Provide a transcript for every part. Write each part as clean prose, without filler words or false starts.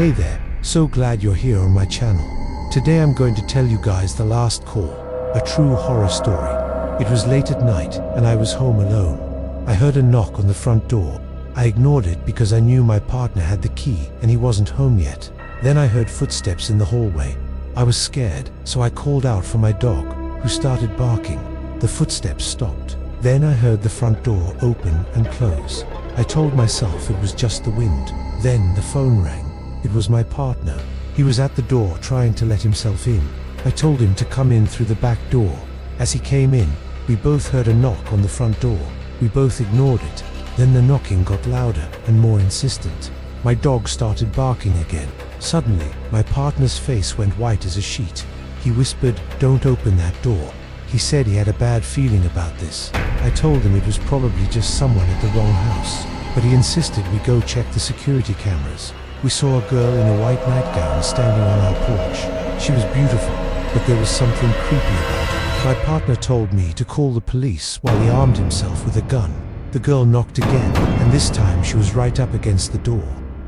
Hey there, so glad you're here on my channel. Today I'm going to tell you guys the last call, a true horror story. It was late at night and I was home alone. I heard a knock on the front door. I ignored it because I knew my partner had the key and he wasn't home yet. Then I heard footsteps in the hallway. I was scared, so I called out for my dog, who started barking. The footsteps stopped. Then I heard the front door open and close. I told myself it was just the wind. Then the phone rang. It was my partner. He was at the door trying to let himself in. I told him to come in through the back door. As he came in, we both heard a knock on the front door. We both ignored it. Then the knocking got louder and more insistent. My dog started barking again. Suddenly, my partner's face went white as a sheet. He whispered, "Don't open that door." He said he had a bad feeling about this. I told him it was probably just someone at the wrong house, but he insisted we go check the security cameras. We saw a girl in a white nightgown standing on our porch. She was beautiful, but there was something creepy about her. My partner told me to call the police while he armed himself with a gun. The girl knocked again, and this time she was right up against the door.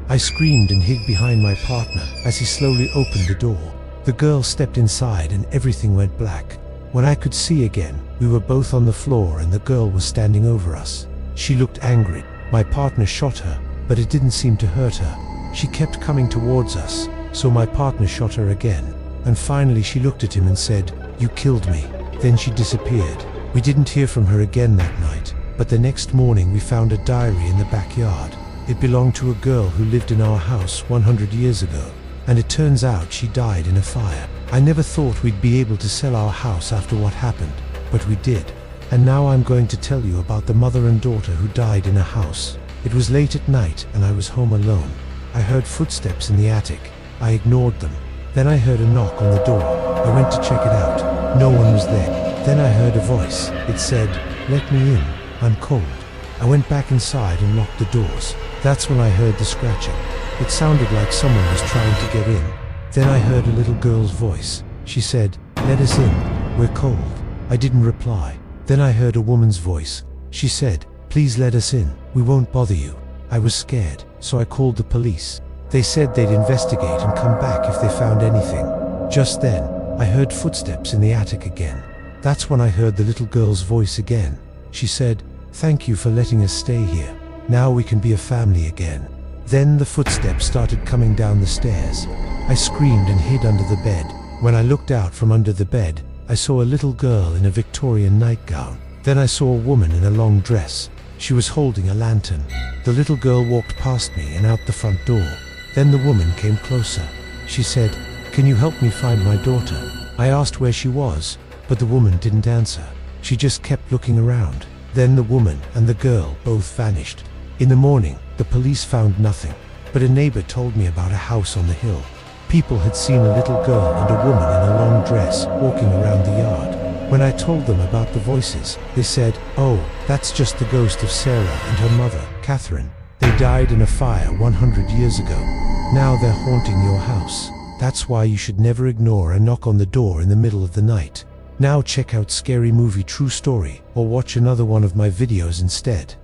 I screamed and hid behind my partner as he slowly opened the door. The girl stepped inside and everything went black. When I could see again, we were both on the floor and the girl was standing over us. She looked angry. My partner shot her, but it didn't seem to hurt her. She kept coming towards us, so my partner shot her again. And finally she looked at him and said, "You killed me." Then she disappeared. We didn't hear from her again that night, but the next morning we found a diary in the backyard. It belonged to a girl who lived in our house 100 years ago, and it turns out she died in a fire. I never thought we'd be able to sell our house after what happened, but we did. And now I'm going to tell you about the mother and daughter who died in a house. It was late at night and I was home alone. I heard footsteps in the attic. I ignored them. Then I heard a knock on the door. I went to check it out. No one was there. Then I heard a voice. It said, "Let me in, I'm cold." I went back inside and locked the doors. That's when I heard the scratching. It sounded like someone was trying to get in. Then I heard a little girl's voice. She said, "Let us in, we're cold." I didn't reply. Then I heard a woman's voice. She said, "Please let us in, we won't bother you." I was scared, so I called the police. They said they'd investigate and come back if they found anything. Just then, I heard footsteps in the attic again. That's when I heard the little girl's voice again. She said, "Thank you for letting us stay here. Now we can be a family again." Then the footsteps started coming down the stairs. I screamed and hid under the bed. When I looked out from under the bed, I saw a little girl in a Victorian nightgown. Then I saw a woman in a long dress. She was holding a lantern. The little girl walked past me and out the front door. Then the woman came closer. She said, "Can you help me find my daughter?" I asked where she was, but the woman didn't answer. She just kept looking around. Then the woman and the girl both vanished. In the morning, the police found nothing, but a neighbor told me about a house on the hill. People had seen a little girl and a woman in a long dress walking around the yard. When I told them about the voices, they said, "Oh, that's just the ghost of Sarah and her mother, Catherine. They died in a fire 100 years ago. Now they're haunting your house. That's why you should never ignore a knock on the door in the middle of the night." Now check out Scary Movie True Story or watch another one of my videos instead.